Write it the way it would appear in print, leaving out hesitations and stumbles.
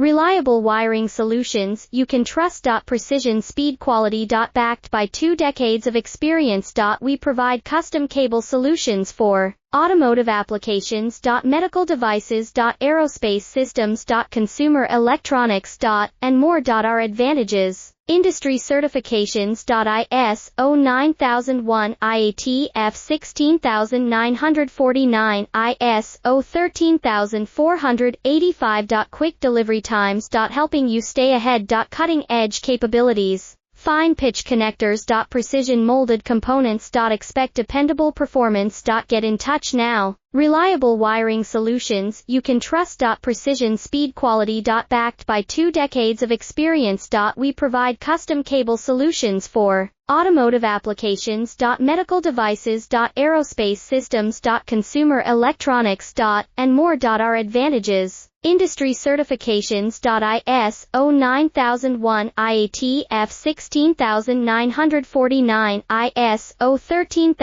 Reliable wiring solutions you can trust. Precision speed quality. Backed by 2 decades of experience. We provide custom cable solutions for automotive applications. Medical devices. Aerospace systems. Consumer electronics. And more. Our advantages: industry certifications. ISO 9001, IATF 16949, ISO 13485. Quick delivery times. Helping you stay ahead. Cutting edge capabilities. Fine pitch connectors. Precision molded components. Expect dependable performance. Get in touch now. Reliable wiring solutions you can trust. Precision speed quality. Backed by 2 decades of experience. We provide custom cable solutions for automotive applications. Medical devices. Aerospace systems. Consumer electronics. And more. Our advantages: industry certifications. ISO 9001, IATF 16949, ISO 13000.